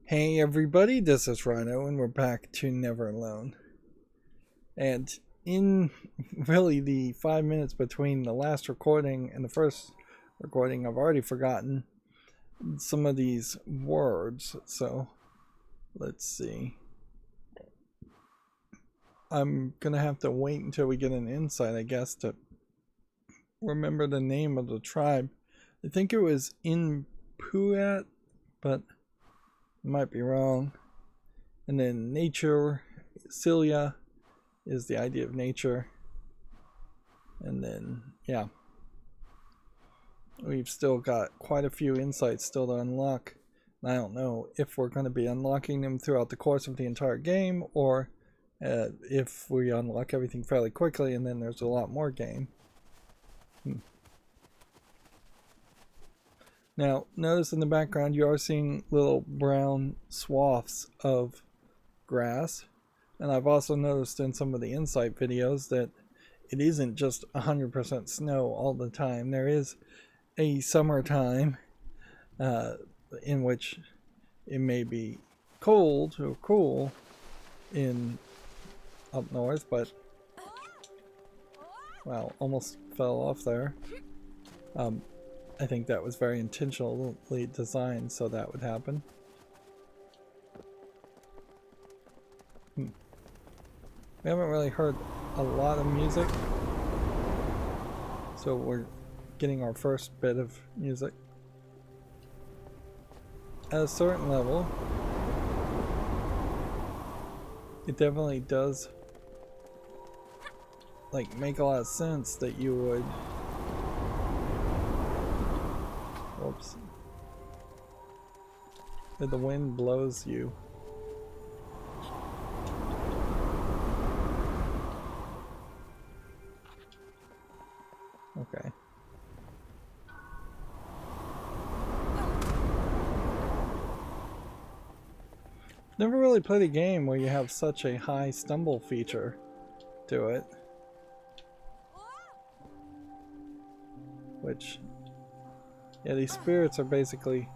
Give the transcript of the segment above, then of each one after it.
Hey everybody, this is Rydo and we're back to Never Alone. And in really the 5 minutes between the last recording and the first recording, I've already forgotten some of these words. So let's see. I'm gonna have to wait until we get an insight, I guess, to remember the name of the tribe. I think it was Iñupiat, but I might be wrong. And then nature, Cilia is the idea of nature. And then, yeah, we've still got quite a few insights still to unlock. And I don't know if we're going to be unlocking them throughout the course of the entire game, or if we unlock everything fairly quickly and then there's a lot more game. Now, notice in the background you are seeing little brown swaths of grass. And I've also noticed in some of the insight videos that it isn't just 100% snow all the time. There is a summertime in which it may be cold or cool in up north, but wow, almost fell off there. I think that was very intentionally designed so that would happen. We haven't really heard a lot of music, so we're getting our first bit of music. At a certain level, it definitely does like make a lot of sense that you would, whoops, that the wind blows you. Okay. Never really played a game where you have such a high stumble feature to it. Which, yeah, these spirits are basically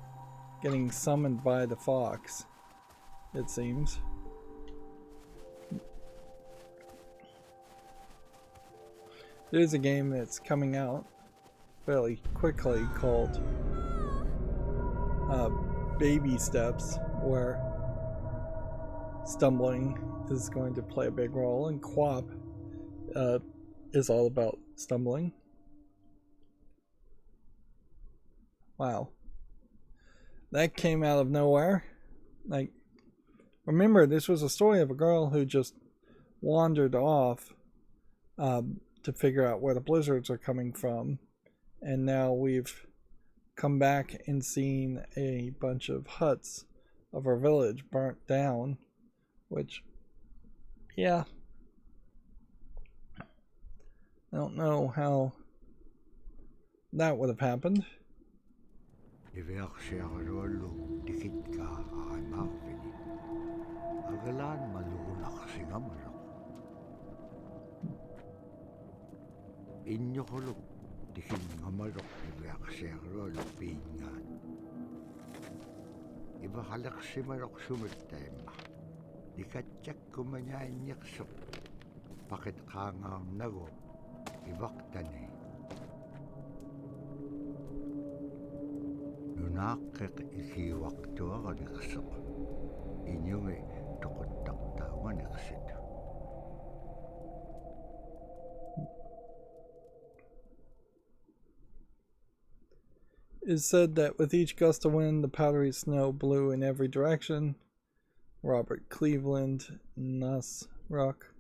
getting summoned by the fox, it seems. There's a game that's coming out fairly quickly called Baby Steps, where stumbling is going to play a big role, and co-op is all about stumbling. Wow. That came out of nowhere. Like, remember, this was a story of a girl who just wandered off to figure out where the blizzards are coming from, and now we've come back and seen a bunch of huts of our village burnt down, which, yeah, I don't know how that would have happened. It's said that with each gust of wind, the powdery snow blew in every direction. Robert Cleveland, Nasruk.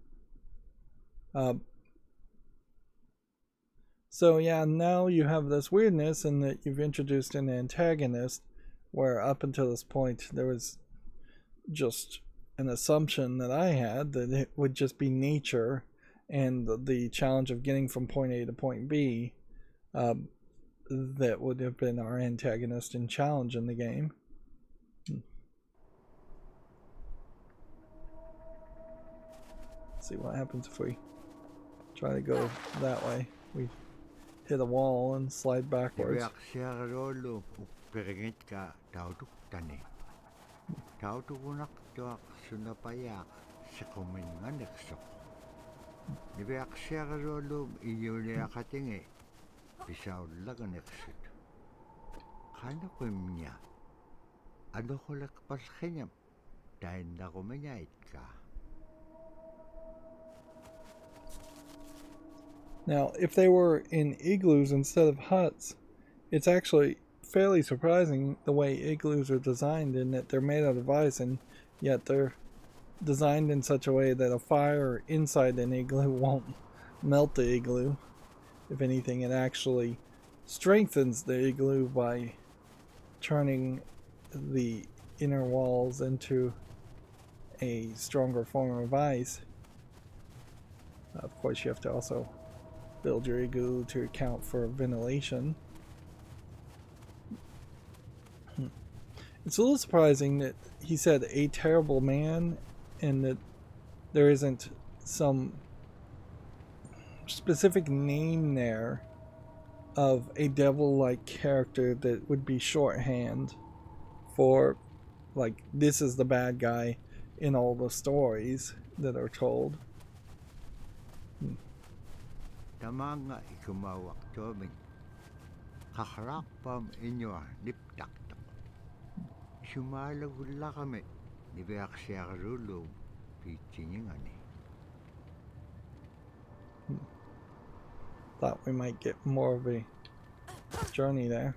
So yeah, now you have this weirdness in that you've introduced an antagonist, where up until this point there was just an assumption that I had that it would just be nature and the challenge of getting from point A to point B. That would have been our antagonist and challenge in the game. Let's see what happens if we try to go that way. We hit a wall and slide backwards. Tautugunak tuak sunapayak sikuminganeksok. Nibiaksiagarolum iyuliakatingi pisaulaganeksit. Kanakumnya. Ano kulak palkhinyam dahil nakuminyait ka. Now, if they were in igloos instead of huts, it's actually fairly surprising the way igloos are designed in that they're made out of ice and yet they're designed in such a way that a fire inside an igloo won't melt the igloo. If anything, it actually strengthens the igloo by turning the inner walls into a stronger form of ice. Of course, you have to also build your igloo to account for ventilation. It's a little surprising that he said a terrible man and that there isn't some specific name there of a devil-like character that would be shorthand for, like, this is the bad guy in all the stories that are told. Tamanga ikumawak toming. Kakrakpam inyo niptaktak. Sumalagula kami. Nibiaksiagarolum pichingani. Thought we might get more of a journey there.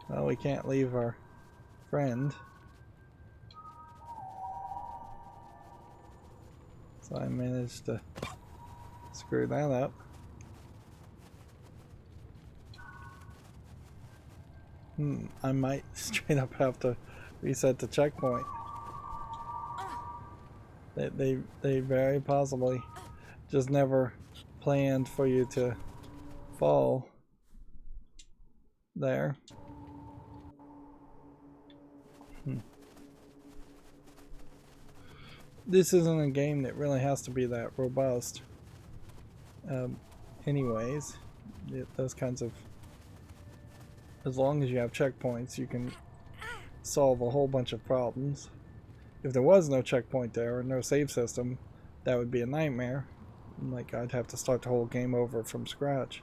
Well, we can't leave our friend. So I managed to screw that up. I might straight up have to reset the checkpoint. They very possibly just never planned for you to fall there. This isn't a game that really has to be that robust. Anyways, those kinds of, as long as you have checkpoints, you can solve a whole bunch of problems. If there was no checkpoint there or no save system, that would be a nightmare. Like, I'd have to start the whole game over from scratch.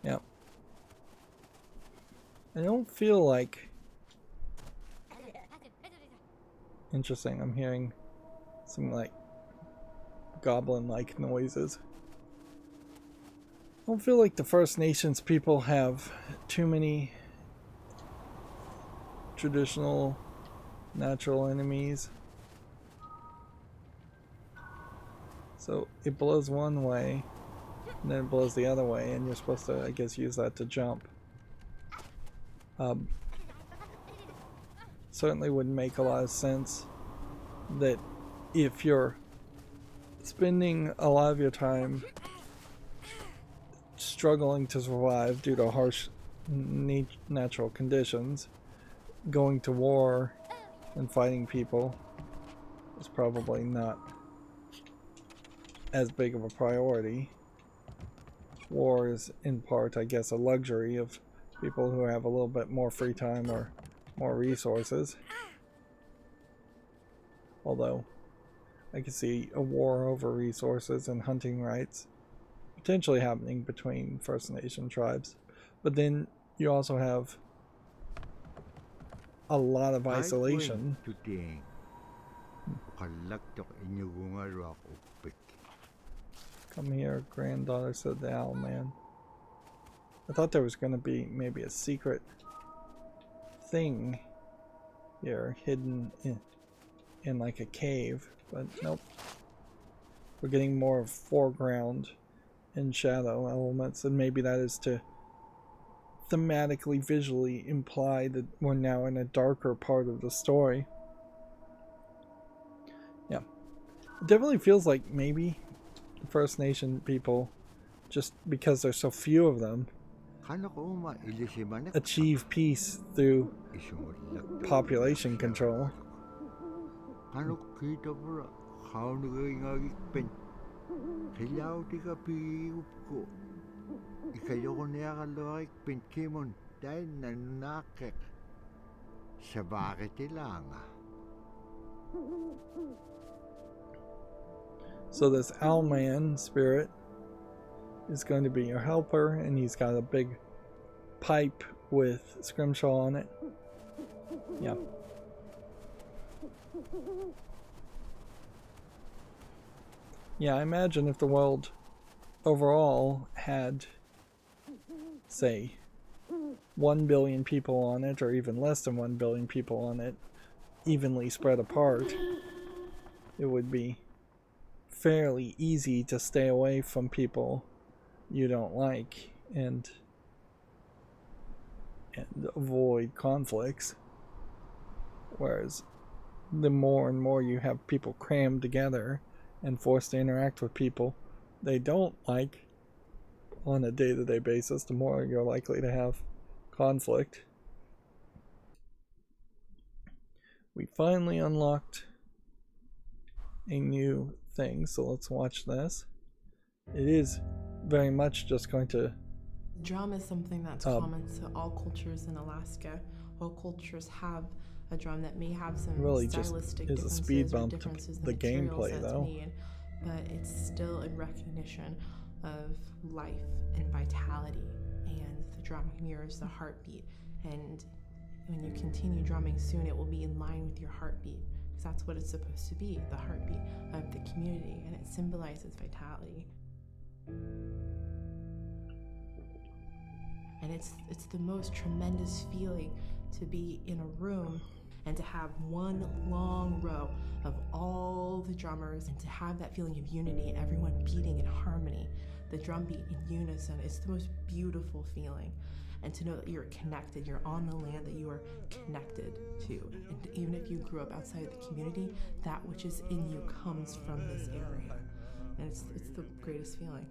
Yeah. I don't feel like... Interesting, I'm hearing some, like, goblin-like noises. I don't feel like the First Nations people have too many traditional natural enemies. So it blows one way, and then it blows the other way, and you're supposed to, I guess, use that to jump. Certainly wouldn't make a lot of sense that if you're spending a lot of your time struggling to survive due to harsh natural conditions, going to war and fighting people is probably not as big of a priority. War is in part, I guess, a luxury of people who have a little bit more free time or more resources. Although I could see a war over resources and hunting rights potentially happening between First Nation tribes. But then you also have a lot of isolation. Come here, granddaughter, said the owl man. I thought there was going to be maybe a secret thing here hidden in like a cave, but nope. We're getting more of foreground and shadow elements, and maybe that is to thematically, visually imply that we're now in a darker part of the story. Yeah. It definitely feels like maybe the First Nation people, just because there's so few of them, achieve peace through population control. Kaunugingagikpen. Hilautika piupko. Ikayoneagalorikpen kimon dain nanakek. Sabaritilanga. So this Owlman spirit is going to be your helper, and he's got a big pipe with scrimshaw on it. Yeah. Yeah, I imagine if the world overall had, say, 1 billion people on it, or even less than 1 billion people on it, evenly spread apart, it would be fairly easy to stay away from people you don't like and avoid conflicts. Whereas the more and more you have people crammed together and forced to interact with people they don't like on a day-to-day basis, the more you're likely to have conflict. We finally unlocked a new thing, so let's watch this. It is very much just going to... Drum is something that's common to all cultures in Alaska. All cultures have a drum that may have some really stylistic just is a differences speed or bump differences to in the materials gameplay, that's though. made, but it's still in recognition of life and vitality, and the drum mirrors the heartbeat, and when you continue drumming soon it will be in line with your heartbeat, because that's what it's supposed to be, the heartbeat of the community, and it symbolizes vitality. And it's the most tremendous feeling to be in a room and to have one long row of all the drummers and to have that feeling of unity, everyone beating in harmony, the drum beat in unison. It's the most beautiful feeling. And to know that you're connected, you're on the land that you are connected to. And even if you grew up outside of the community, that which is in you comes from this area. And it's the greatest feeling.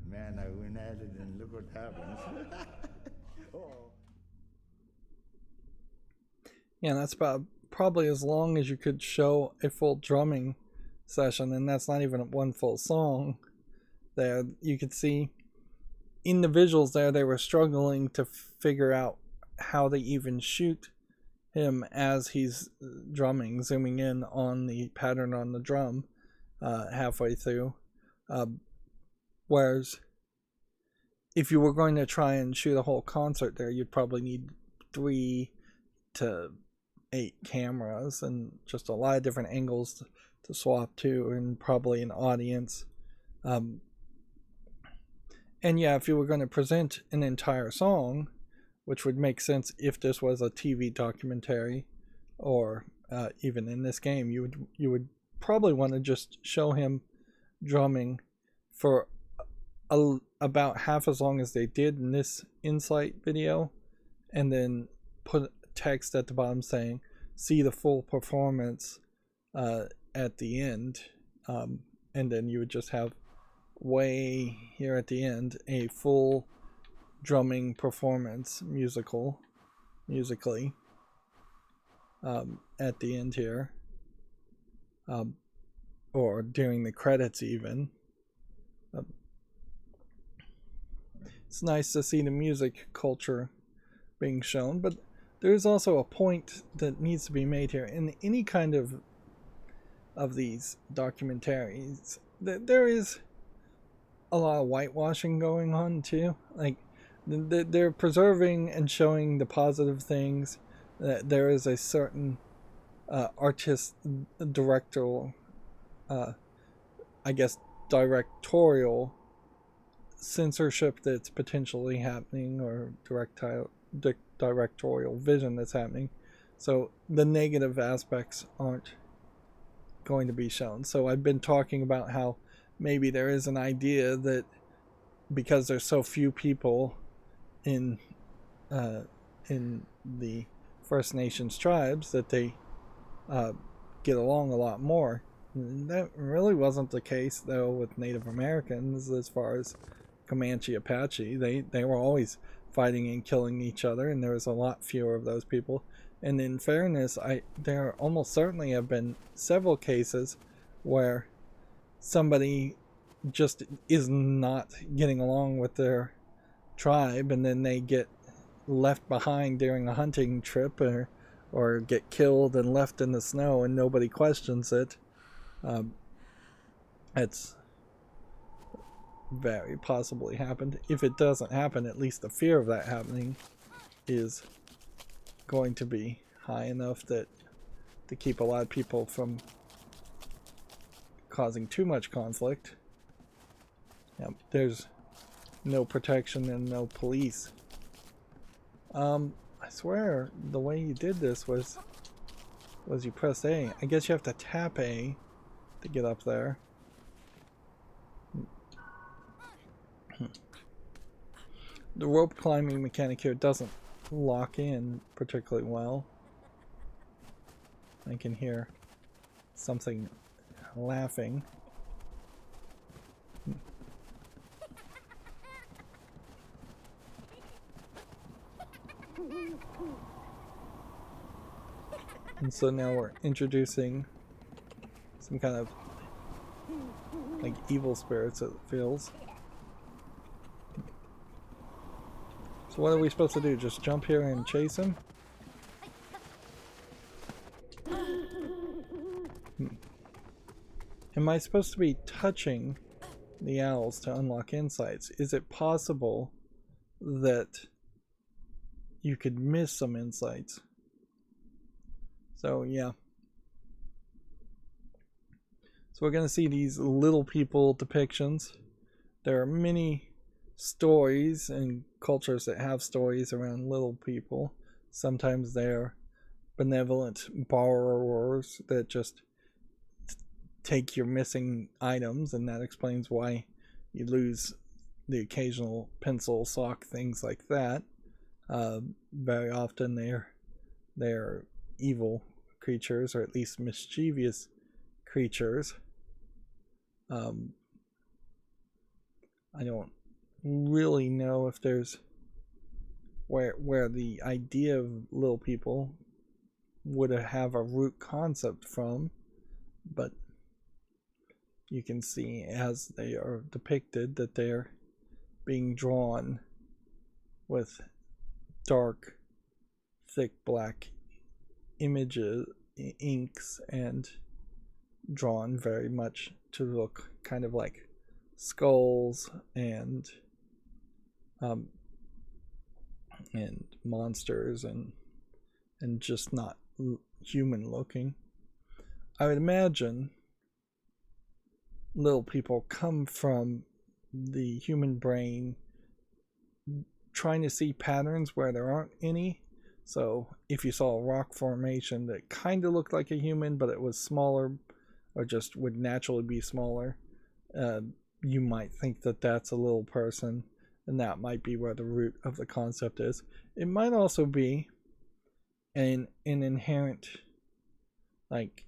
Man, I went at it and look what happens. Yeah, that's about probably as long as you could show a full drumming session, and that's not even one full song. There, you could see in the visuals there, they were struggling to figure out how they even shoot him as he's drumming, zooming in on the pattern on the drum halfway through. Whereas if you were going to try and shoot a whole concert there, you'd probably need 3 to 8 cameras and just a lot of different angles to swap to, and probably an audience. And yeah, if you were going to present an entire song, which would make sense if this was a TV documentary, or even in this game, you would probably want to just show him drumming for about half as long as they did in this insight video, and then put text at the bottom saying see the full performance at the end, and then you would just have way here at the end a full drumming performance musically at the end here, or during the credits even. It's nice to see the music culture being shown, but there's also a point that needs to be made here. In any kind of these documentaries, there is a lot of whitewashing going on too. Like, they're preserving and showing the positive things. There is a certain directorial directorial censorship that's potentially happening, or directorial vision that's happening. So the negative aspects aren't going to be shown. So I've been talking about how maybe there is an idea that because there's so few people in the First Nations tribes that they get along a lot more. And that really wasn't the case though with Native Americans as far as Comanche Apache. They were always fighting and killing each other, and there was a lot fewer of those people. And in fairness, there almost certainly have been several cases where somebody just is not getting along with their tribe, and then they get left behind during a hunting trip, or get killed and left in the snow, and nobody questions it. It's very possibly happened. If it doesn't happen, at least the fear of that happening is going to be high enough that to keep a lot of people from causing too much conflict. Yep, there's no protection and no police. I swear the way you did this was you press A. I guess you have to tap A to get up there. The rope climbing mechanic here doesn't lock in particularly well. I can hear something laughing. And so now we're introducing some kind of like evil spirits, it feels. So what are we supposed to do? Just jump here and chase him? Am I supposed to be touching the owls to unlock insights? Is it possible that you could miss some insights? So yeah. So we're going to see these little people depictions. There are many stories and cultures that have stories around little people. Sometimes they're benevolent borrowers that just take your missing items, and that explains why you lose the occasional pencil, sock, things like that. Very often they're evil creatures, or at least mischievous creatures. I don't really know if there's where the idea of little people would have a root concept from, but you can see as they are depicted that they're being drawn with dark, thick black images, inks, and drawn very much to look kind of like skulls and monsters and just not human looking. I would imagine little people come from the human brain trying to see patterns where there aren't any. So if you saw a rock formation that kind of looked like a human but it was smaller, or just would naturally be smaller, you might think that that's a little person, and that might be where the root of the concept is. It might also be an inherent like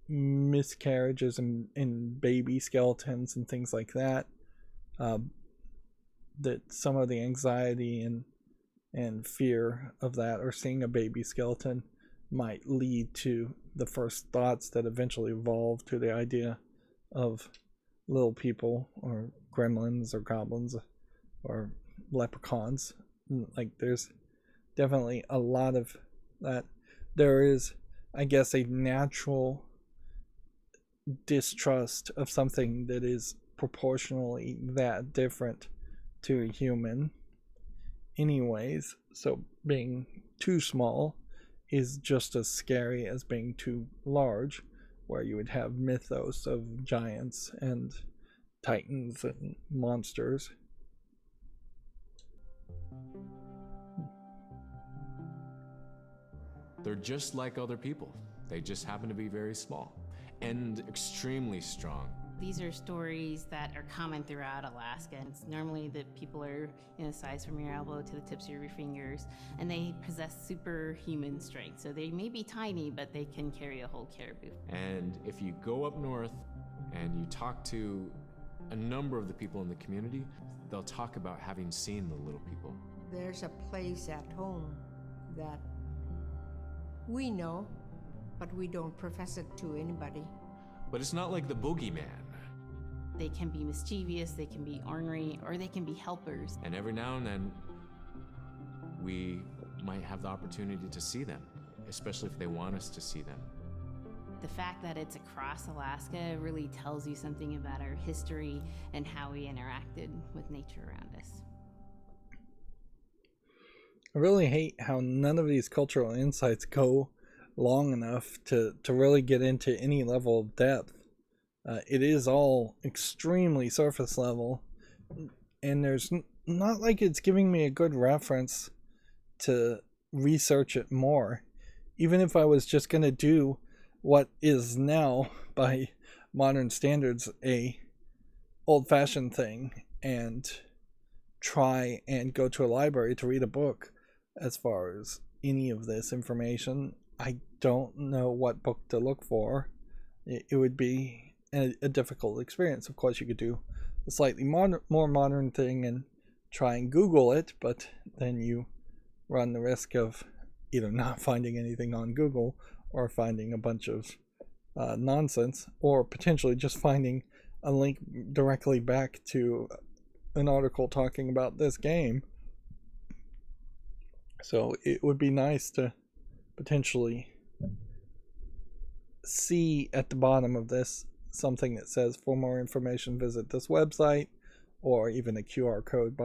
miscarriages in baby skeletons and things like that, that some of the anxiety and fear of that, or seeing a baby skeleton, might lead to the first thoughts that eventually evolve to the idea of little people or gremlins or goblins or leprechauns. Like, there's definitely a lot of that. There is, I guess, a natural distrust of something that is proportionally that different to a human anyways. So being too small is just as scary as being too large, where you would have mythos of giants and titans and monsters. They're just like other people. They just happen to be very small and extremely strong. These are stories that are common throughout Alaska. It's normally that people are in a size from your elbow to the tips of your fingers, and they possess superhuman strength. So they may be tiny, but they can carry a whole caribou. And if you go up north and you talk to a number of the people in the community, they'll talk about having seen the little people. There's a place at home that we know, but we don't profess it to anybody. But it's not like the boogeyman. They can be mischievous, they can be ornery, or they can be helpers. And every now and then, we might have the opportunity to see them, especially if they want us to see them. The fact that it's across Alaska really tells you something about our history and how we interacted with nature around us. I really hate how none of these cultural insights go long enough to really get into any level of depth. It is all extremely surface level, and there's not like it's giving me a good reference to research it more. Even if I was just going to do what is now, by modern standards, a old-fashioned thing, and try and go to a library to read a book as far as any of this information, I don't know what book to look for. It would be a difficult experience. Of course, you could do a slightly more modern thing and try and Google it, but then you run the risk of either not finding anything on Google or finding a bunch of nonsense, or potentially just finding a link directly back to an article talking about this game. So it would be nice to potentially see at the bottom of this something that says, for more information visit this website, or even a QR code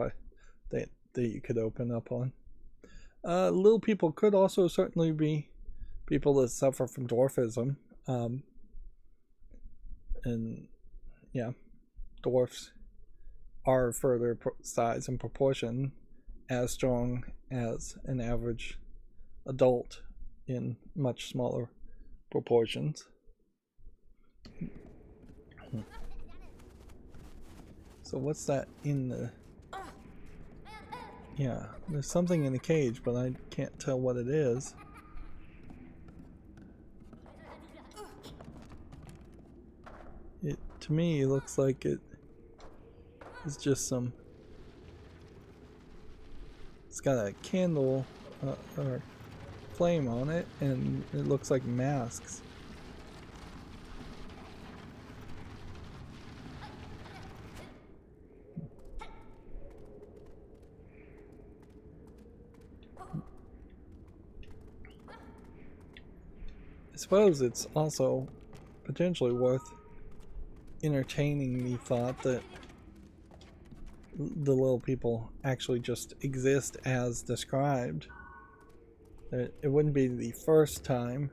that you could open up on. Little people could also certainly be people that suffer from dwarfism, and yeah, dwarfs are further size and proportion as strong as an average adult in much smaller proportions. So what's that in the... Yeah, there's something in the cage, but I can't tell what it is. It, to me, looks like it is just some... It's got a candle or flame on it, and it looks like masks. I suppose it's also potentially worth entertaining the thought that the little people actually just exist as described. It wouldn't be the first time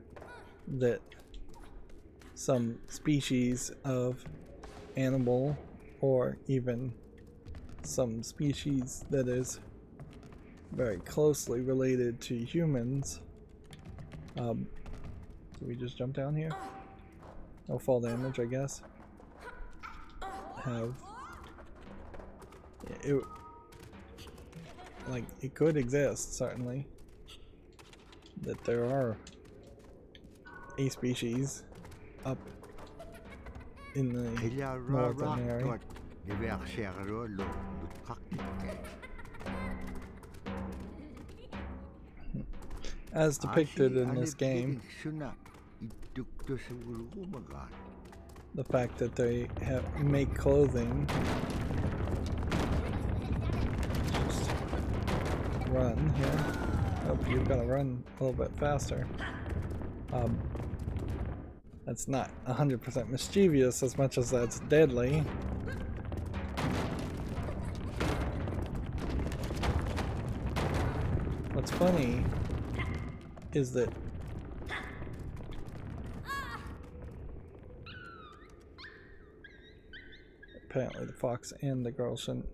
that some species of animal, or even some species that is very closely related to humans, do we just jump down here? No fall damage, I guess. Have it, like, it could exist, certainly, that there are a species up in the northern area. As depicted in this game, the fact that they make clothing, just run here. Oh, you've got to run a little bit faster. That's not 100% mischievous as much as that's deadly. What's funny is that apparently the fox and the girl shouldn't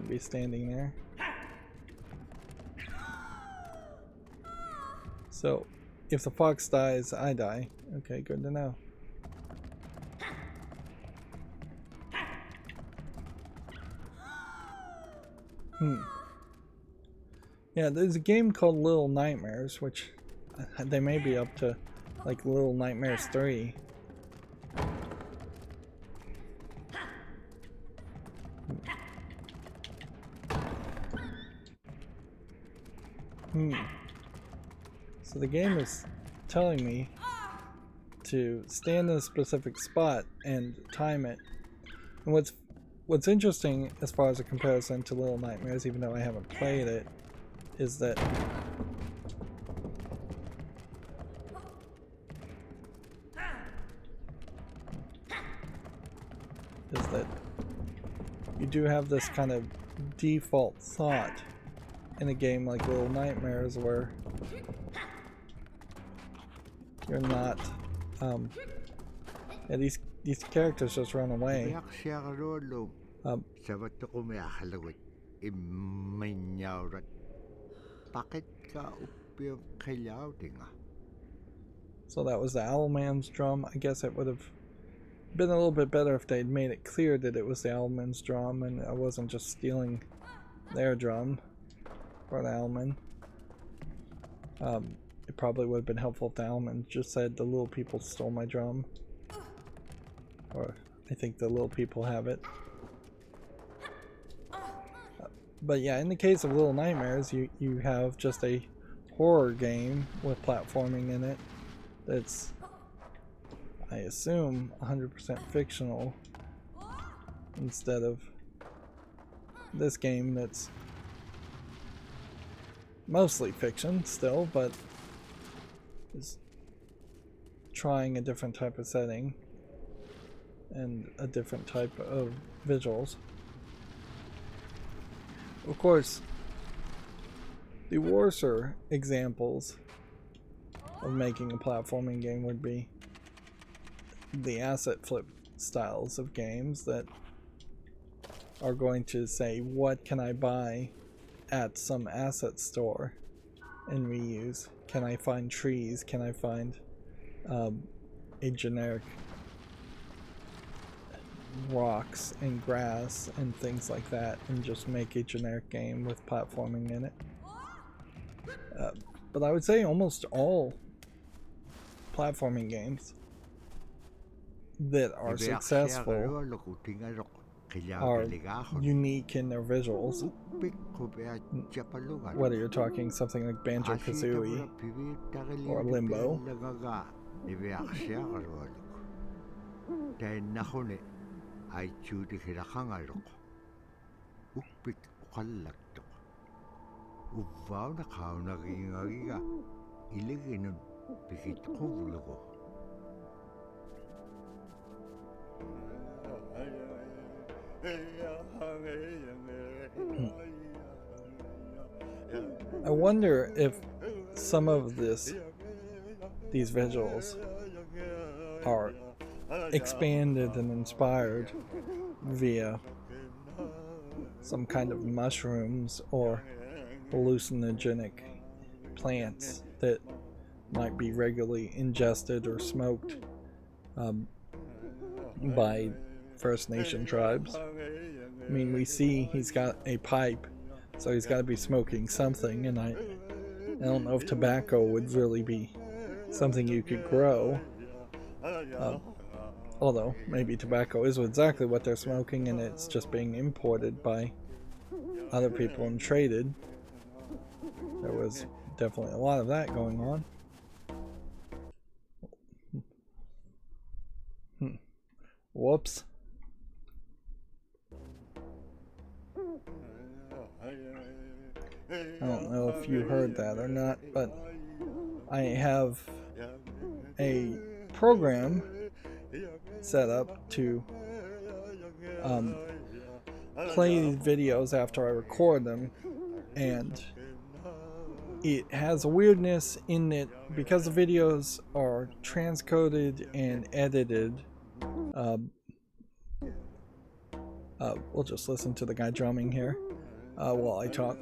be standing there. So, if the fox dies, I die. Okay, good to know. Yeah, there's a game called Little Nightmares, which they may be up to like Little Nightmares 3. So the game is telling me to stand in a specific spot and time it. And what's interesting as far as a comparison to Little Nightmares, even though I haven't played it, is that you do have this kind of default thought in a game like Little Nightmares where you're not yeah, these characters just run away. So that was the Owlman's drum. I guess it would have been a little bit better if they'd made it clear that it was the Owlman's drum and I wasn't just stealing their drum for the Owlman. It probably would have been helpful if the Owlman just said the little people stole my drum. Or I think the little people have it. But yeah, in the case of Little Nightmares, you have just a horror game with platforming in it that's, I assume, 100% fictional instead of this game that's mostly fiction still, but is trying a different type of setting and a different type of visuals. Of course, the worser examples of making a platforming game would be the asset flip styles of games that are going to say, what can I buy at some asset store and reuse? Can I find trees? Can I find a generic rocks and grass and things like that and just make a generic game with platforming in it? But I would say almost all platforming games that are successful are unique in their visuals. Whether you're talking something like Banjo-Kazooie or Limbo. I wonder if some of these visuals are expanded and inspired via some kind of mushrooms or hallucinogenic plants that might be regularly ingested or smoked by First Nation tribes. I mean, we see he's got a pipe, so he's got to be smoking something, and I don't know if tobacco would really be something you could grow. Although, maybe tobacco is exactly what they're smoking and it's just being imported by other people and traded. There was definitely a lot of that going on. Whoops. I don't know if you heard that or not, but I have a program set up to play these videos after I record them, and it has a weirdness in that because the videos are transcoded and edited. We'll just listen to the guy drumming here while I talk.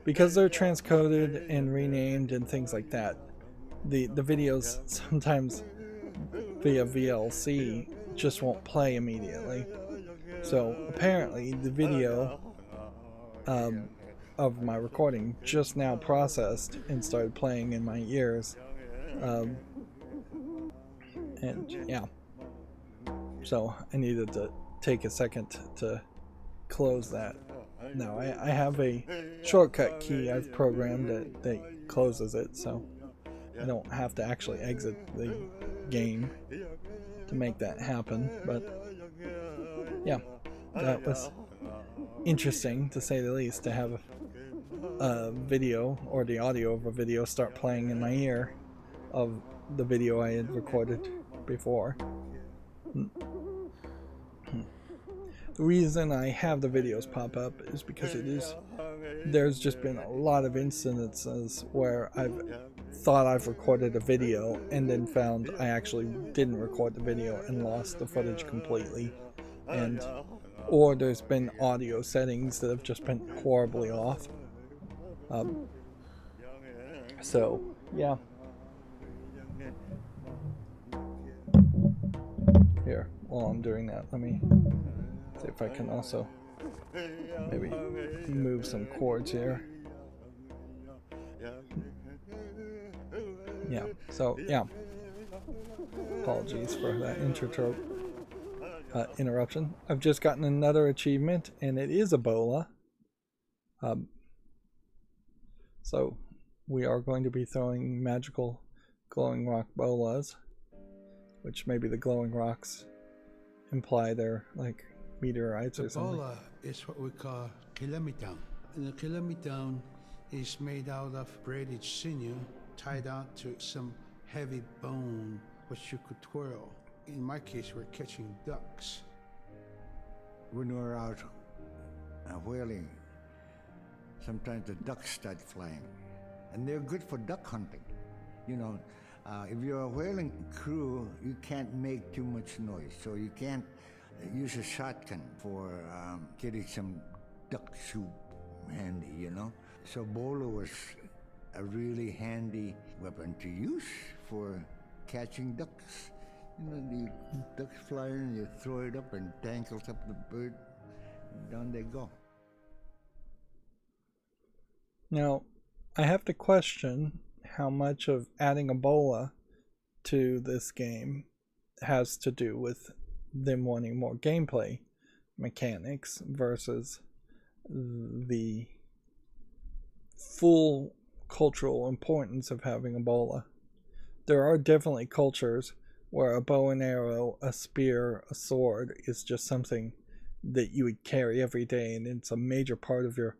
because they're transcoded and renamed and things like that, the videos sometimes via VLC just won't play immediately. So apparently the video of my recording just now processed and started playing in my ears. And yeah, so I needed to take a second to close that. Now I have a shortcut key I've programmed that closes it, so I don't have to actually exit the game to make that happen. But yeah, that was interesting to say the least, to have a video or the audio of a video start playing in my ear of the video I had recorded before. The reason I have the videos pop up is because there's just been a lot of incidences where I've thought I've recorded a video and then found I actually didn't record the video and lost the footage completely, or there's been audio settings that have just been horribly off. So yeah, here, while I'm doing that, let me see if I can also maybe move some chords here. Yeah, so yeah, apologies for that interruption. I've just gotten another achievement, and it is Ebola. So we are going to be throwing magical glowing rock bolas, which maybe the glowing rocks imply they're like meteorites or something. Bola is what we call kilamitan. And the kilamitan is made out of braided sinew tied out to some heavy bone which you could twirl. In my case, we're catching ducks. When we're out whaling, sometimes the ducks start flying, and they're good for duck hunting. You know, if you're a whaling crew, you can't make too much noise, so you can't use a shotgun for getting some duck soup handy, you know. So bola was a really handy weapon to use for catching ducks. You know, the ducks fly in, you throw it up and tangles up the bird, and down they go. Now, I have to question how much of adding Ebola to this game has to do with them wanting more gameplay mechanics versus the full cultural importance of having Ebola. There are definitely cultures where a bow and arrow, a spear, a sword is just something that you would carry every day, and it's a major part of your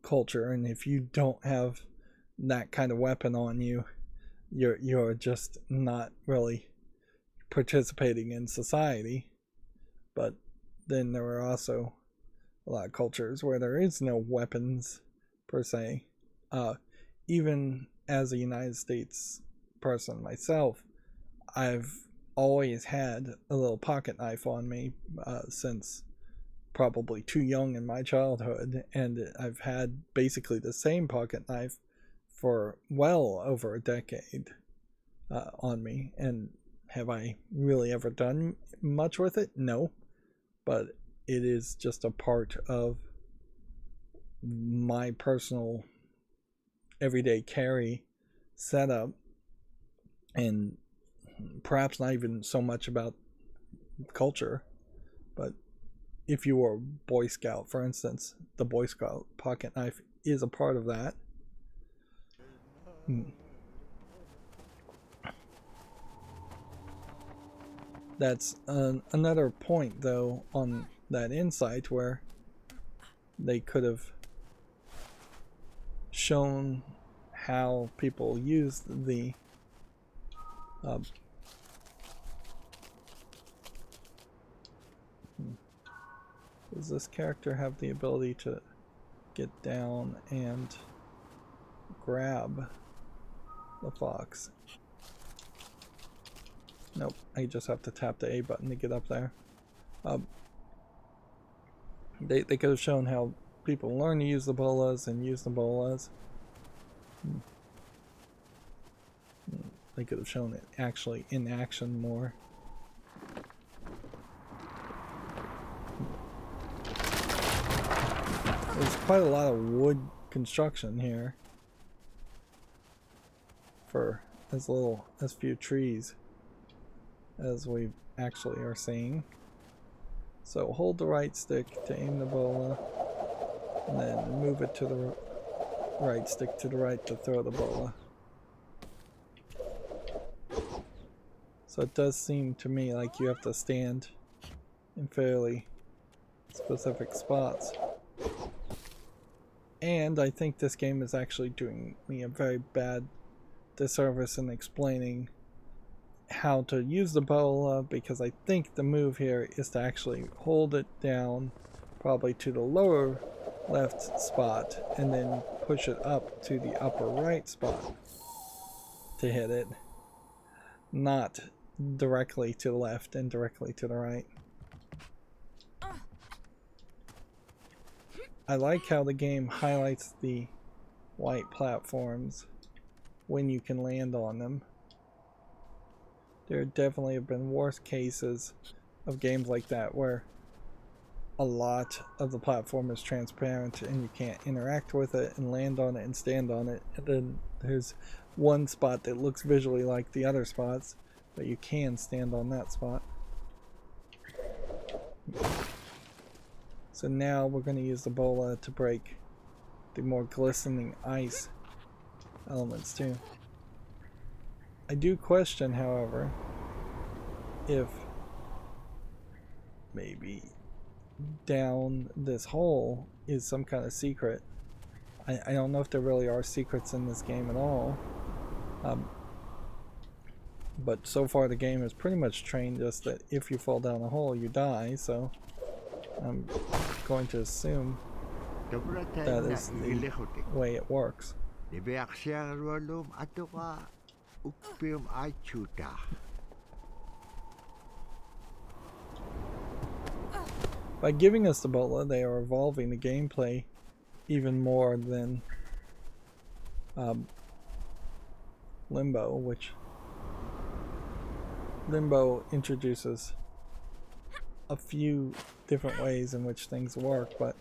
culture. And if you don't have that kind of weapon on you, you're just not really participating in society. But then there are also a lot of cultures where there is no weapons per se. Even as a United States person myself, I've always had a little pocket knife on me since probably too young in my childhood, and I've had basically the same pocket knife for well over a decade on me. And have I really ever done much with it? No, but it is just a part of my personal everyday carry setup, and perhaps not even so much about culture, but if you were a Boy Scout, for instance, the Boy Scout pocket knife is a part of that. That's another point, though, on that insight, where they could have shown how people used the does this character have the ability to get down and grab the fox? Nope, I just have to tap the A button to get up there. They could have shown how people learn to use the bolas and use the bolas. They could have shown it actually in action more. There's quite a lot of wood construction here for as few trees as we actually are seeing. So hold the right stick to aim the bola, and then move it to the right stick to the right to throw the bola. So it does seem to me like you have to stand in fairly specific spots. And I think this game is actually doing me a very bad disservice in explaining how to use the bola, because I think the move here is to actually hold it down probably to the lower left spot and then push it up to the upper right spot to hit it, not directly to the left and directly to the right. I like how the game highlights the white platforms when you can land on them. There definitely have been worse cases of games like that where a lot of the platform is transparent and you can't interact with it and land on it and stand on it, and then there's one spot that looks visually like the other spots, but you can stand on that spot. So now we're going to use the bola to break the more glistening ice elements too. I do question, however, if maybe down this hole is some kind of secret. I don't know if there really are secrets in this game at all. But so far the game has pretty much trained us that if you fall down a hole you die, so I'm going to assume that is the way it works. By giving us the bola, they are evolving the gameplay even more than Limbo, which Limbo introduces a few different ways in which things work, but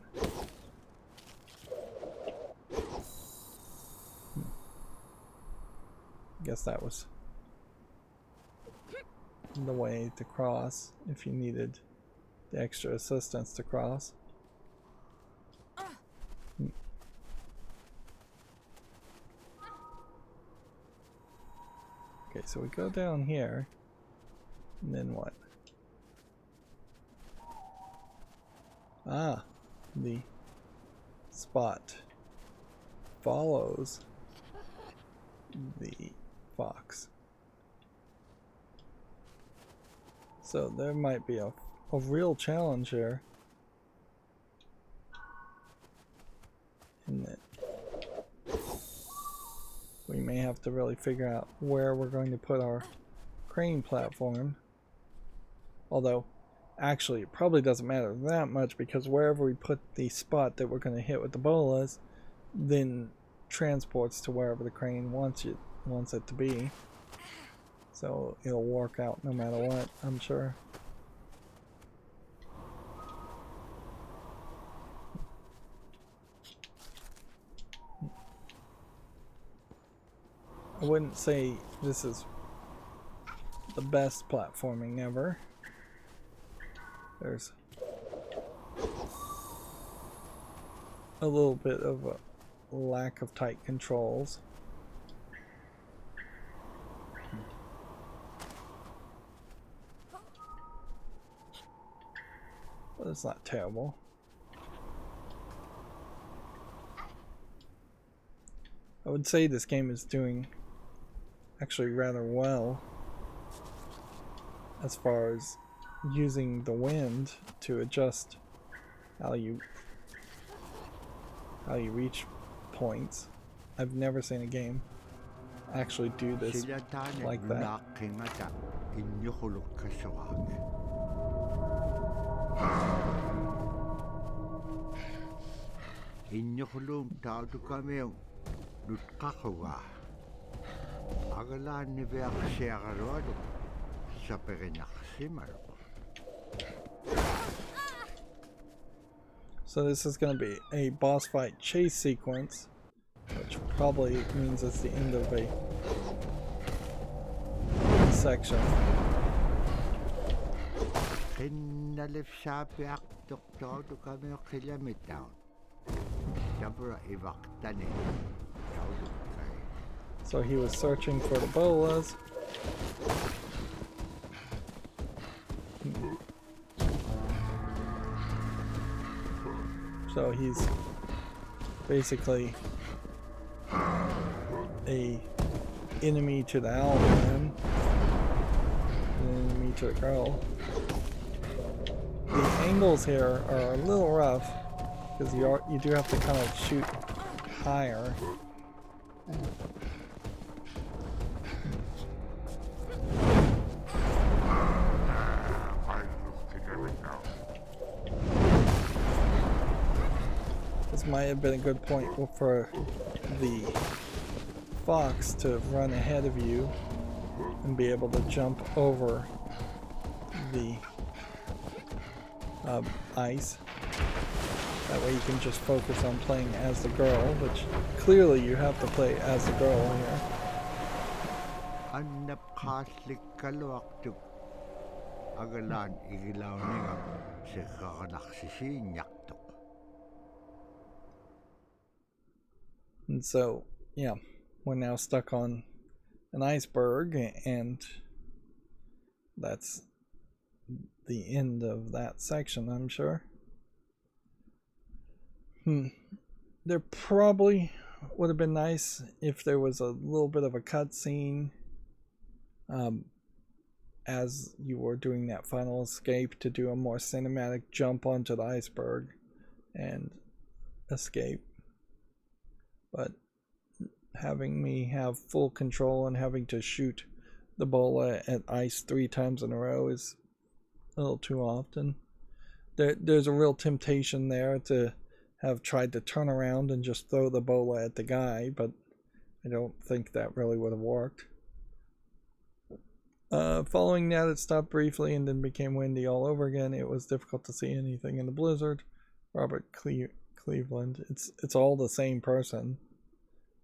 I guess that was the way to cross if you needed the extra assistance to cross. Okay, so we go down here, and then what? Ah, the spot follows the fox. So there might be a real challenge here in that we may have to really figure out where we're going to put our crane platform. Although actually it probably doesn't matter that much, because wherever we put the spot that we're going to hit with the bolas then transports to wherever the crane wants it to be. So it'll work out no matter what, I'm sure. I wouldn't say this is the best platforming ever. There's a little bit of a lack of tight controls. But it's not terrible. I would say this game is doing actually rather well as far as using the wind to adjust how you reach points. I've never seen a game actually do this like that. Iñukulum tautu kami nutkakawa. Agalan ni Veak Siagarado sa Pekinaksimar. So this is going to be a boss fight chase sequence, which probably means it's the end of a section. Kinalif sa Veak tautu kami kilometer. Sabra ivaktani. So he was searching for the bolas. So he's basically a enemy to the owl man, an enemy to the girl. The angles here are a little rough because you do have to kind of shoot higher. This might have been a good point for the fox to run ahead of you and be able to jump over the ice. That way you can just focus on playing as the girl, which clearly you have to play as the girl here. Annapkaslik kalwaktuk agalan igilaw niya si kakanaksisi nyaktok. And so, yeah, we're now stuck on an iceberg, and that's the end of that section, I'm sure. There probably would have been nice if there was a little bit of a cutscene as you were doing that final escape to do a more cinematic jump onto the iceberg and escape. But having me have full control and having to shoot the bola at ice 3 times in a row is a little too often. There's a real temptation there to have tried to turn around and just throw the bola at the guy, but I don't think that really would have worked. Following that, it stopped briefly and then became windy all over again. It was difficult to see anything in the blizzard. Robert Cleveland. It's all the same person.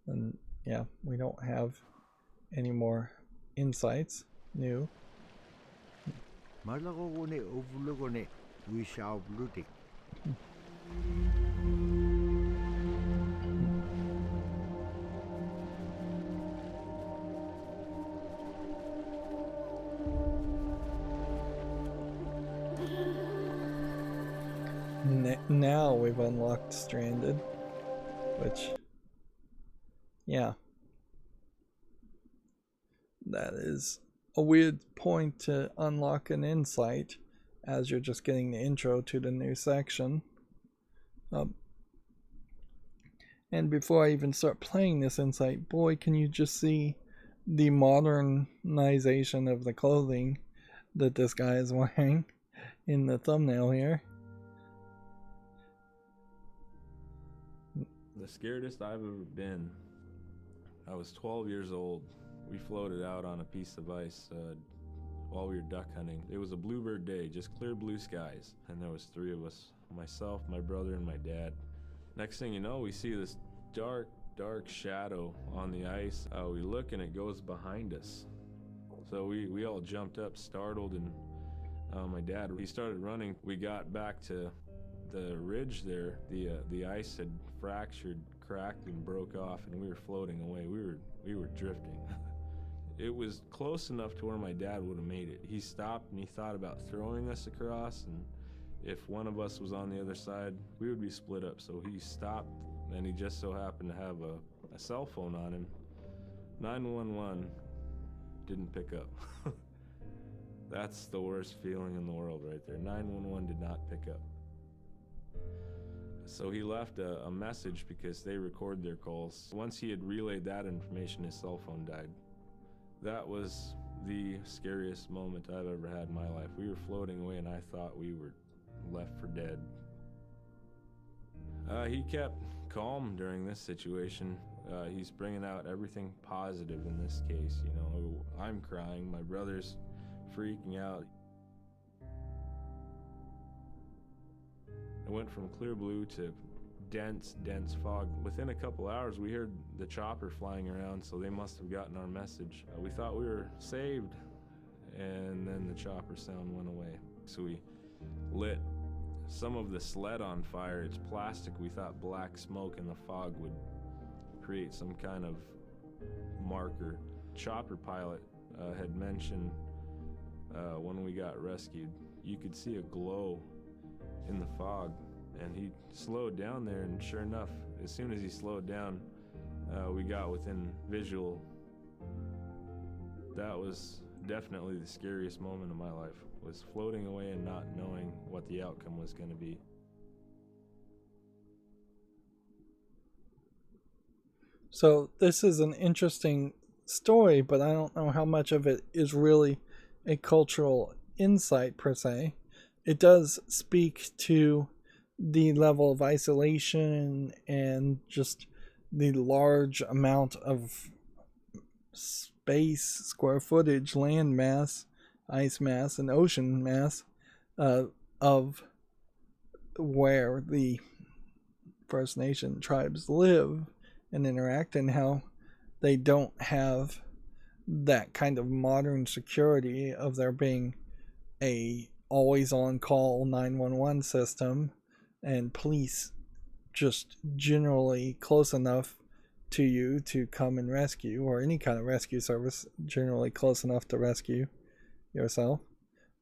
And yeah, we don't have any more insights new. Malagone ovulogone we shall blutik. Now we've unlocked Stranded, which, yeah, that is a weird point to unlock an insight as you're just getting the intro to the new section. And before I even start playing this insight, boy, can you just see the modernization of the clothing that this guy is wearing in the thumbnail here. The scariest I've ever been, I was 12 years old. We floated out on a piece of ice while we were duck hunting. It was a bluebird day, just clear blue skies. And there was 3 of us, myself, my brother, and my dad. Next thing you know, we see this dark shadow on the ice. We look and it goes behind us. So we all jumped up, startled, and my dad, he started running. We got back to the ridge there. The ice had fractured, cracked, and broke off, and we were floating away. We were drifting. It was close enough to where my dad would have made it. He stopped and he thought about throwing us across, and if one of us was on the other side, we would be split up. So he stopped, and he just so happened to have a cell phone on him. 911 didn't pick up. That's the worst feeling in the world right there. 911 did not pick up. So he left a message because they record their calls. Once he had relayed that information, his cell phone died. That was the scariest moment I've ever had in my life. We were floating away and I thought we were left for dead. He kept calm during this situation. He's bringing out everything positive in this case. You know, I'm crying, my brother's freaking out. It went from clear blue to dense fog. Within a couple hours, we heard the chopper flying around, so they must have gotten our message. We thought we were saved, and then the chopper sound went away. So we lit some of the sled on fire. It's plastic. We thought black smoke in the fog would create some kind of marker. Chopper pilot had mentioned when we got rescued, you could see a glow in the fog, and he slowed down there, and sure enough, as soon as he slowed down, we got within visual. That was definitely the scariest moment of my life, was floating away and not knowing what the outcome was going to be. So this is an interesting story, but I don't know how much of it is really a cultural insight per se. It does speak to the level of isolation and just the large amount of space, square footage, land mass, ice mass, and ocean mass of where the First Nation tribes live and interact, and how they don't have that kind of modern security of there being a always on call 911 system and police just generally close enough to you to come and rescue, or any kind of rescue service generally close enough to rescue yourself.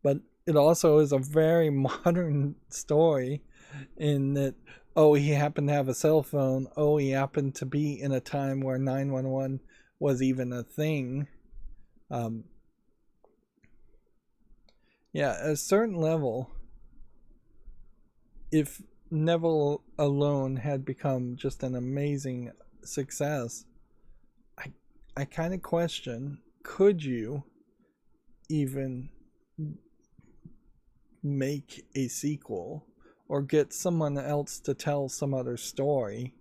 But it also is a very modern story in that, oh, he happened to have a cell phone, oh, he happened to be in a time where 911 was even a thing. Yeah, at a certain level, if Neville alone had become just an amazing success, I kind of question, could you even make a sequel or get someone else to tell some other story?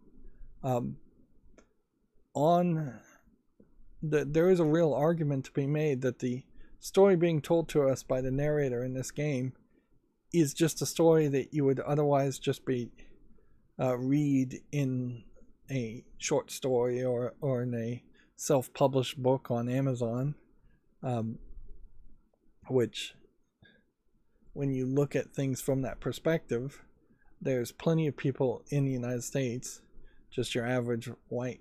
There is a real argument to be made that the story being told to us by the narrator in this game is just a story that you would otherwise just be read in a short story or in a self-published book on Amazon, which, when you look at things from that perspective, there's plenty of people in the United States, just your average white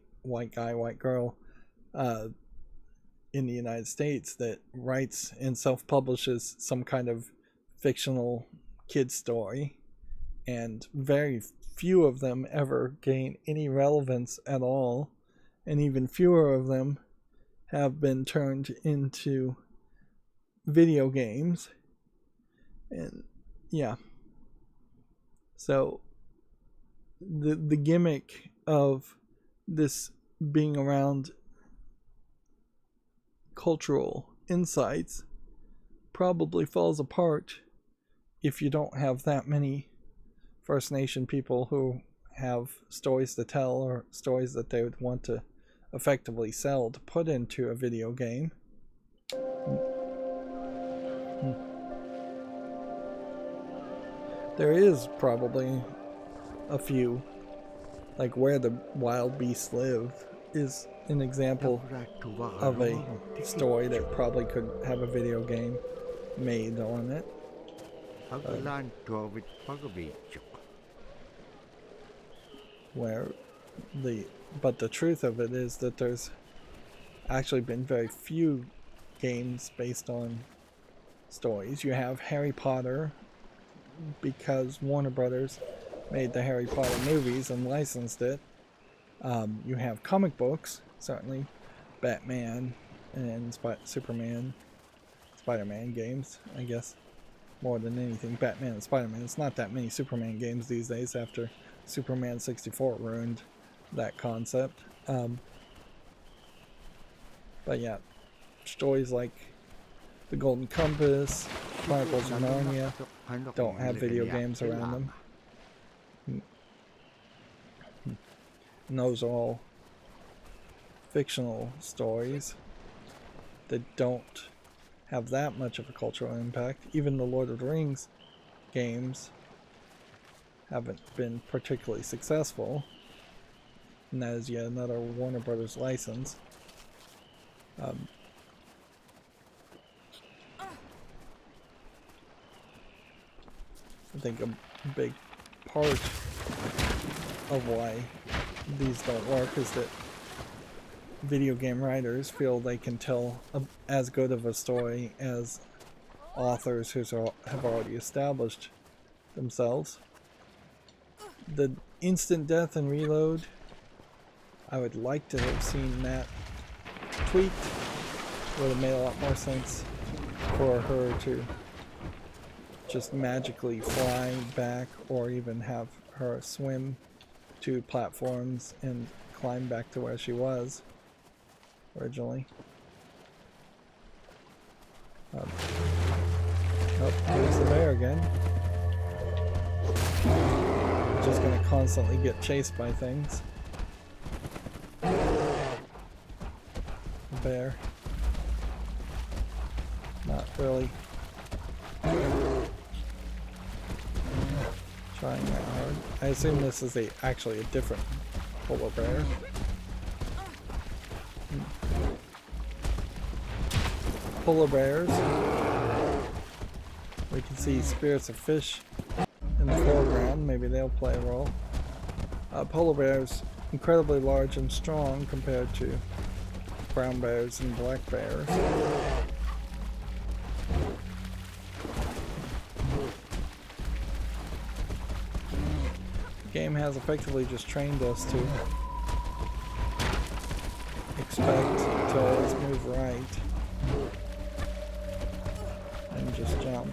guy, white girl, in the United States, that writes and self-publishes some kind of fictional kid story, and very few of them ever gain any relevance at all, and even fewer of them have been turned into video games. And yeah, so the gimmick of this being around cultural insights probably falls apart if you don't have that many First Nation people who have stories to tell, or stories that they would want to effectively sell to put into a video game. There is probably a few, like Where the Wild Beasts Live is an example of a story that probably could have a video game made on it. But the truth of it is that there's actually been very few games based on stories. You have Harry Potter, because Warner Brothers made the Harry Potter movies and licensed it. You have comic books, certainly Batman and Superman, Spider-Man games, I guess, more than anything. Batman and Spider-Man. It's not that many Superman games these days after Superman 64 ruined that concept. But yeah, stories like The Golden Compass, Chronicles of Narnia don't have video games around them. And those are all fictional stories that don't have that much of a cultural impact. Even the Lord of the Rings games haven't been particularly successful, and that is yet another Warner Brothers license. I think a big part of why these don't work is that video game writers feel they can tell as good of a story as authors who have already established themselves. The instant death and reload, I would like to have seen that tweaked. Would have made a lot more sense for her to just magically fly back, or even have her swim to platforms and climb back to where she was originally. Oh, here's the bear again. Just gonna constantly get chased by things. The bear. Not really trying that hard. I assume this is actually a different polar bear. Polar bears. We can see spirits of fish in the foreground. Maybe they'll play a role. Polar bears, incredibly large and strong compared to brown bears and black bears. The game has effectively just trained us to expect to always move right and just jump.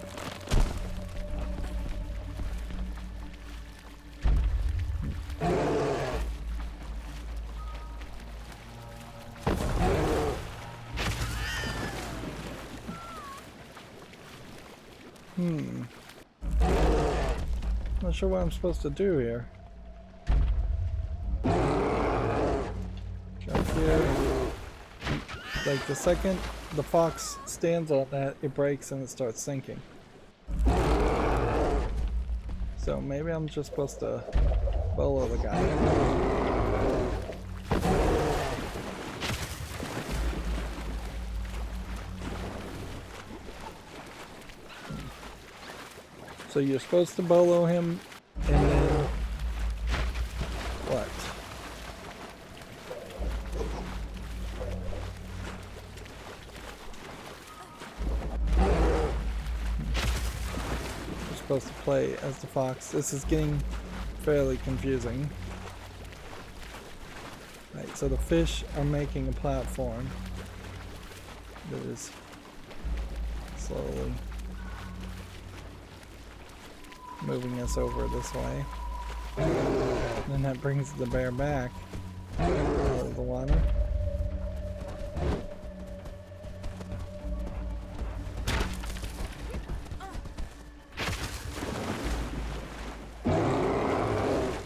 Not sure what I'm supposed to do here. Jump here. Like the second the fox stands on that, it breaks and it starts sinking. So maybe I'm just supposed to follow the guy. So you're supposed to bolo him, and then what? You're supposed to play as the fox. This is getting fairly confusing. Right, so the fish are making a platform that is slowly moving us over this way. And then that brings the bear back out of the water.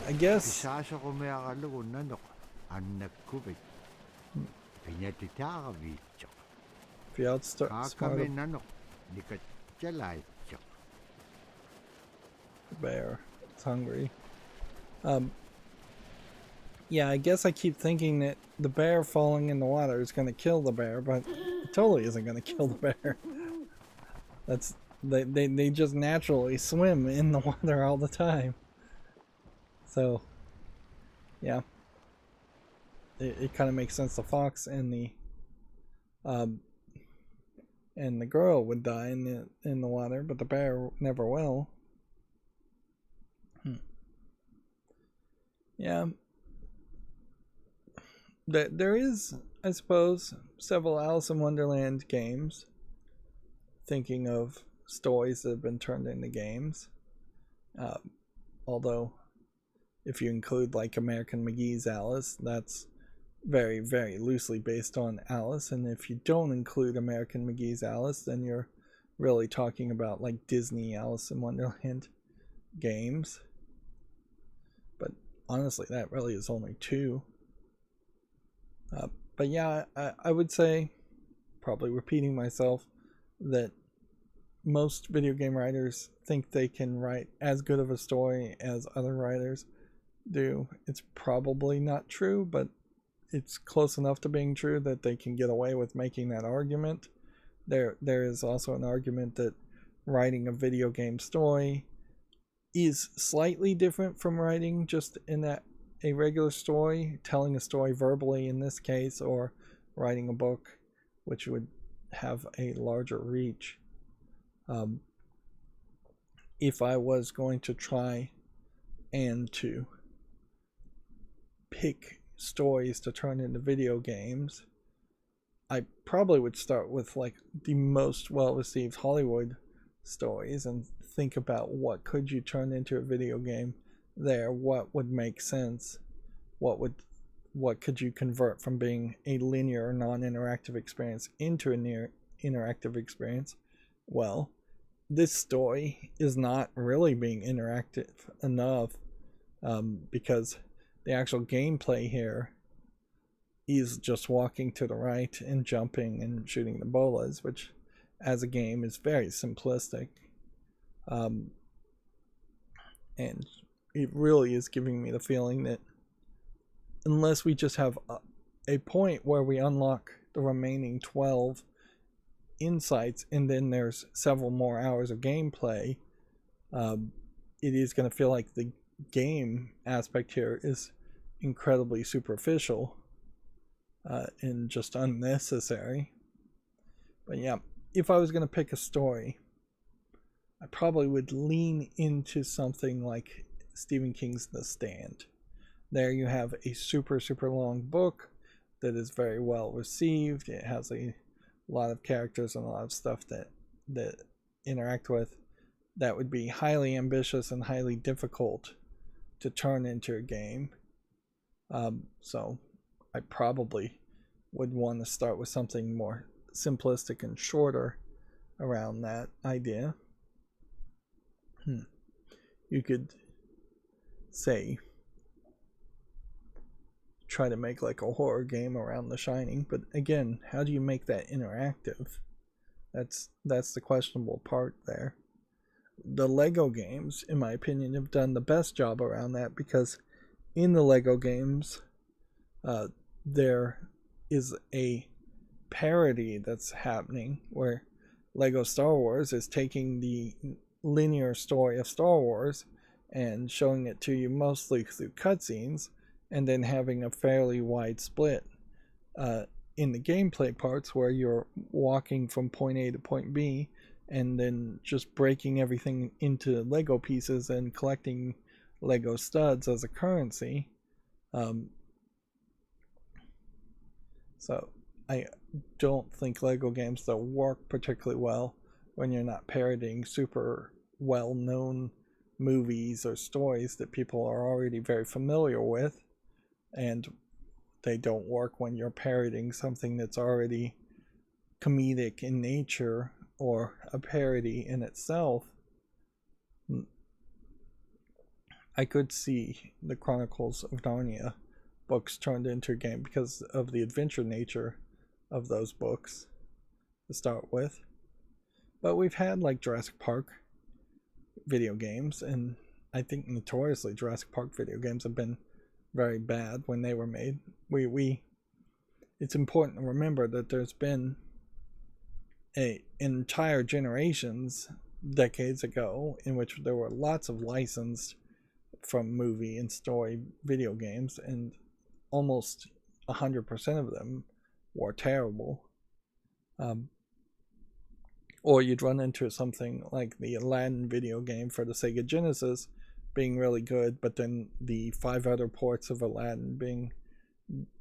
I guess if you outsmart the bear, it's hungry. Yeah, I guess I keep thinking that the bear falling in the water is going to kill the bear, but it totally isn't going to kill the bear. That's they just naturally swim in the water all the time. So, yeah, it kind of makes sense. The fox and the girl would die in the water, but the bear never will. Yeah. There is, I suppose, several Alice in Wonderland games. Thinking of stories that have been turned into games. Although, if you include like American McGee's Alice, that's very, very loosely based on Alice. And if you don't include American McGee's Alice, then you're really talking about like Disney Alice in Wonderland games. But honestly, that really is only 2. But yeah, I would say, probably repeating myself, that most video game writers think they can write as good of a story as other writers do. It's probably not true, but it's close enough to being true that they can get away with making that argument. There is also an argument that writing a video game story is slightly different from writing just in that a regular story, telling a story verbally in this case, or writing a book, which would have a larger reach. If I was going to try and to pick stories to turn into video games, I probably would start with like the most well-received Hollywood stories and think about what could you turn into a video game there, what would make sense, what could you convert from being a linear non-interactive experience into a near interactive experience. Well, this story is not really being interactive enough, because the actual gameplay here is just walking to the right and jumping and shooting the bolas, which as a game is very simplistic. And it really is giving me the feeling that unless we just have a point where we unlock the remaining 12 insights and then there's several more hours of gameplay, it is going to feel like the game aspect here is incredibly superficial and just unnecessary. But yeah, if I was going to pick a story, I probably would lean into something like Stephen King's The Stand. There you have a super long book that is very well received. It has a lot of characters and a lot of stuff that interact with. That would be highly ambitious and highly difficult to turn into a game. So I probably would want to start with something more simplistic and shorter around that idea. You could say try to make like a horror game around The Shining, but again, how do you make that interactive? That's the questionable part there. The Lego games, in my opinion, have done the best job around that, because in the Lego games there is a parody that's happening where Lego Star Wars is taking the linear story of Star Wars and showing it to you mostly through cutscenes, and then having a fairly wide split in the gameplay parts where you're walking from point A to point B and then just breaking everything into Lego pieces and collecting Lego studs as a currency. So I don't think Lego games that work particularly well when you're not parodying super well-known movies or stories that people are already very familiar with, and they don't work when you're parodying something that's already comedic in nature or a parody in itself. I could see the Chronicles of Narnia books turned into a game because of the adventure nature of those books to start with. But we've had like Jurassic Park video games, and I think notoriously Jurassic Park video games have been very bad when they were made. It's important to remember that there's been entire generations decades ago in which there were lots of licensed from movie and story video games, and almost 100% of them were terrible. Or you'd run into something like the Aladdin video game for the Sega Genesis being really good, but then the 5 other ports of Aladdin being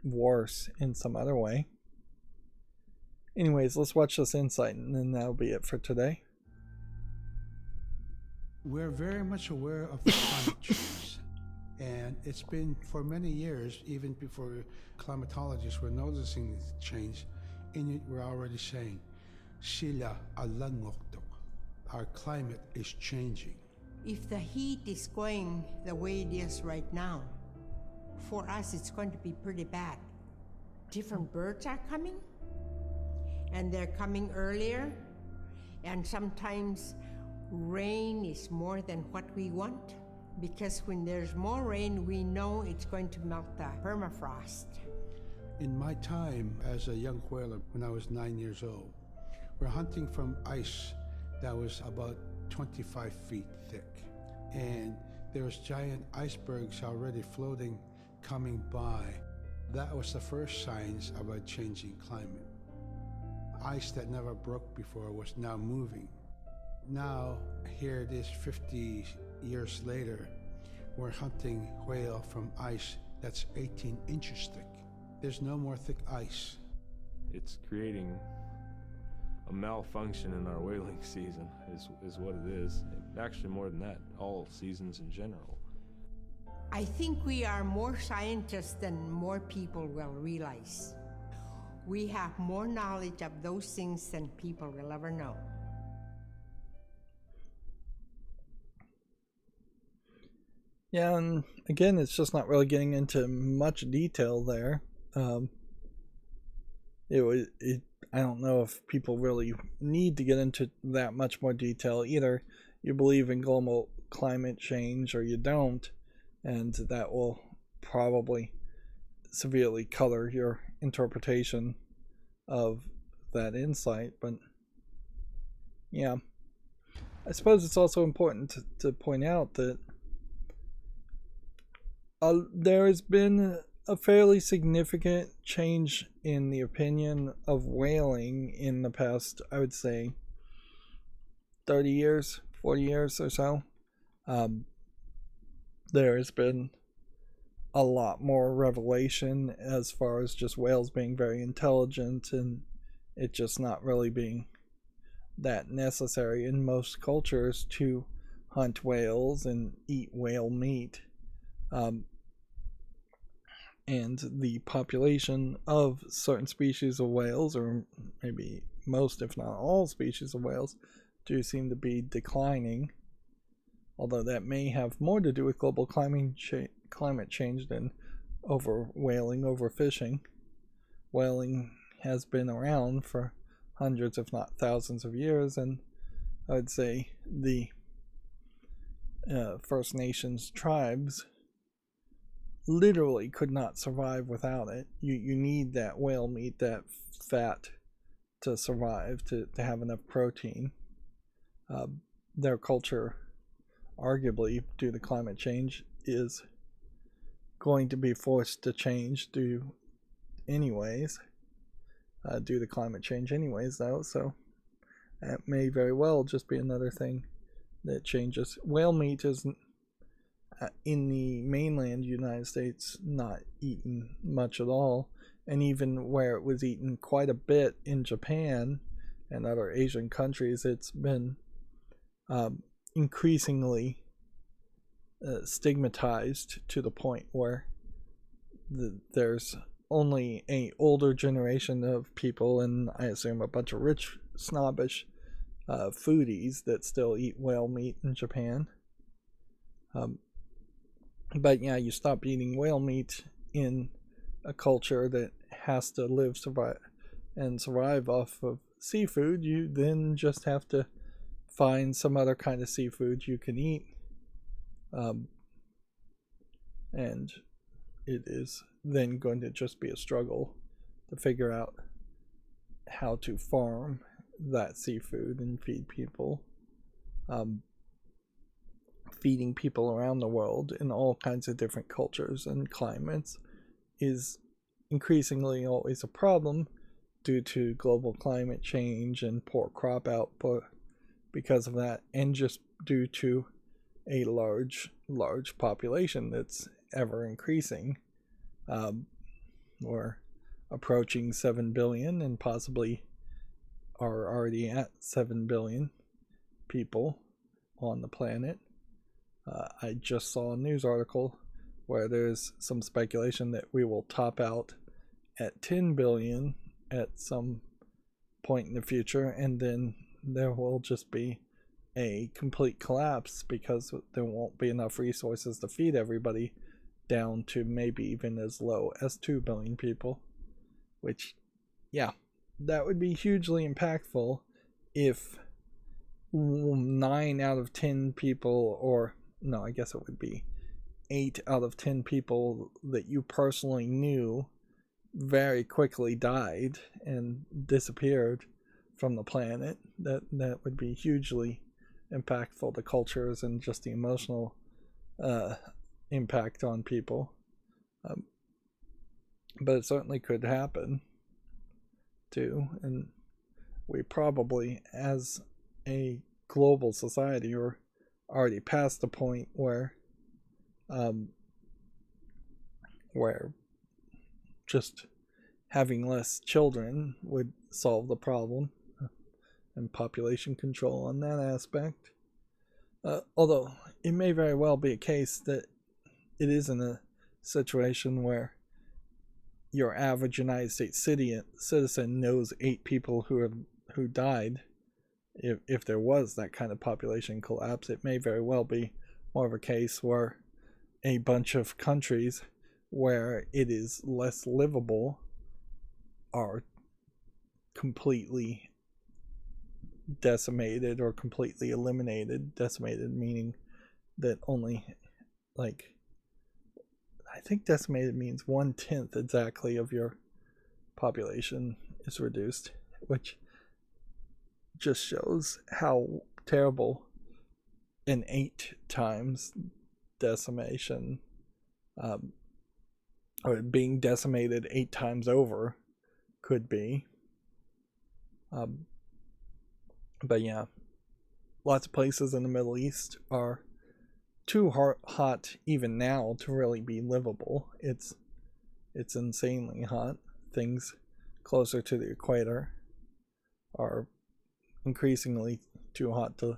worse in some other way. Anyways, let's watch this insight, and then that'll be it for today. We're very much aware of the climate change, and it's been for many years, even before climatologists were noticing this change. Inuit were already saying, "Sila alangoktok." Our climate is changing. If the heat is going the way it is right now, for us, it's going to be pretty bad. Different birds are coming, and they're coming earlier, and sometimes rain is more than what we want, because when there's more rain, we know it's going to melt the permafrost. In my time as a young whaler, when I was 9 years old, we're hunting from ice that was about 25 feet thick. And there was giant icebergs already floating, coming by. That was the first signs of a changing climate. Ice that never broke before was now moving. Now, here it is 50 years later, we're hunting whale from ice that's 18 inches thick. There's no more thick ice. It's creating a malfunction in our whaling season is what it is. Actually more than that, all seasons in general. I think we are more scientists than more people will realize. We have more knowledge of those things than people will ever know. Yeah, and again, it's just not really getting into much detail there. I don't know if people really need to get into that much more detail. Either you believe in global climate change or you don't, and that will probably severely color your interpretation of that insight. But yeah, I suppose it's also important to point out that there has been a fairly significant change in the opinion of whaling in the past, I would say, 30 years, 40 years or so. There has been a lot more revelation as far as just whales being very intelligent and it just not really being that necessary in most cultures to hunt whales and eat whale meat. And the population of certain species of whales, or maybe most if not all species of whales, do seem to be declining, although that may have more to do with global climate change than overfishing. Whaling has been around for hundreds if not thousands of years, and I would say the First Nations tribes literally could not survive without it. You need that whale meat, that fat, to survive, to have enough protein. Their culture, arguably due to climate change, is going to be forced to change due to climate change anyways, though, so that may very well just be another thing that changes. Whale meat is in the mainland United States not eaten much at all, and even where it was eaten quite a bit in Japan and other Asian countries, it's been increasingly stigmatized to the point where there's only an older generation of people, and I assume a bunch of rich, snobbish foodies that still eat whale meat in Japan. But yeah, you stop eating whale meat in a culture that has to survive off of seafood. You then just have to find some other kind of seafood you can eat. And it is then going to just be a struggle to figure out how to farm that seafood and feed people. Feeding people around the world in all kinds of different cultures and climates is increasingly always a problem due to global climate change and poor crop output because of that, and just due to a large population that's ever increasing. We're approaching 7 billion and possibly are already at 7 billion people on the planet. I just saw a news article where there's some speculation that we will top out at 10 billion at some point in the future, and then there will just be a complete collapse because there won't be enough resources to feed everybody down to maybe even as low as 2 billion people, which, yeah, that would be hugely impactful if 9 out of 10 people, or no, I guess it would be 8 out of 10 people that you personally knew very quickly died and disappeared from the planet. That would be hugely impactful to cultures and just the emotional impact on people. But it certainly could happen too, and we probably, as a global society, are already past the point where just having less children would solve the problem, and population control on that aspect. Although it may very well be a case that it is in a situation where your average United States citizen knows 8 people who died. If there was that kind of population collapse, it may very well be more of a case where a bunch of countries where it is less livable are completely decimated or completely eliminated. Decimated meaning that only, like, I think decimated means 1/10 exactly of your population is reduced, which just shows how terrible an 8 times decimation, or being decimated 8 times over, could be. But yeah, lots of places in the Middle East are too hot even now to really be livable. It's insanely hot. Things closer to the equator are increasingly too hot to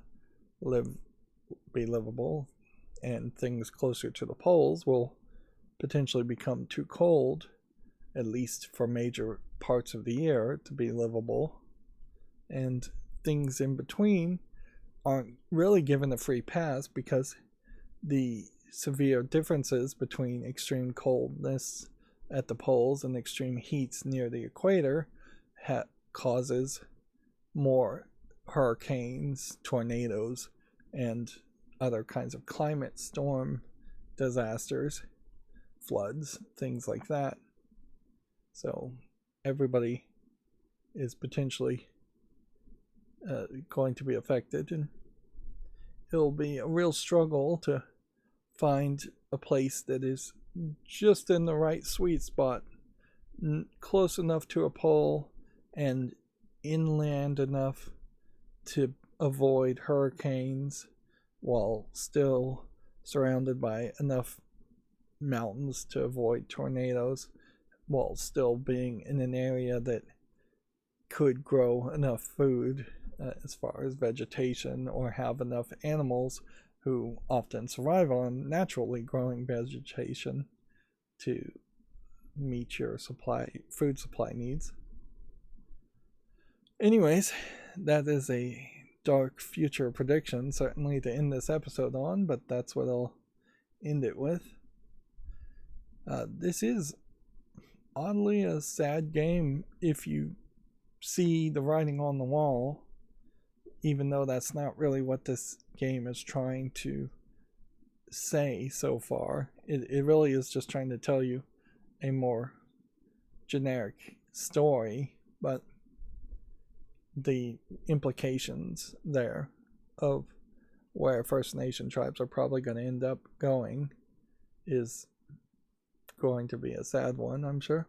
be livable, and things closer to the poles will potentially become too cold, at least for major parts of the year, to be livable, and things in between aren't really given a free pass because the severe differences between extreme coldness at the poles and extreme heats near the equator causes more hurricanes, tornadoes, and other kinds of climate storm disasters, floods, things like that. So everybody is potentially going to be affected, and it'll be a real struggle to find a place that is just in the right sweet spot, close enough to a pole and inland enough to avoid hurricanes while still surrounded by enough mountains to avoid tornadoes, while still being in an area that could grow enough food as far as vegetation, or have enough animals who often survive on naturally growing vegetation to meet your food supply needs. Anyways, that is a dark future prediction, certainly, to end this episode on, but that's what I'll end it with. This is oddly a sad game if you see the writing on the wall, even though that's not really what this game is trying to say so far. It really is just trying to tell you a more generic story, but the implications there of where First Nation tribes are probably going to end up going is going to be a sad one, I'm sure.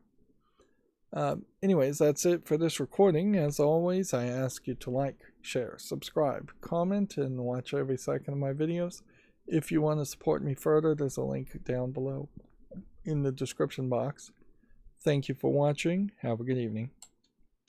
Anyways, that's it for this recording. As always, I ask you to like, share, subscribe, comment, and watch every second of my videos. If you want to support me further, there's a link down below in the description box. Thank you for watching. Have a good evening.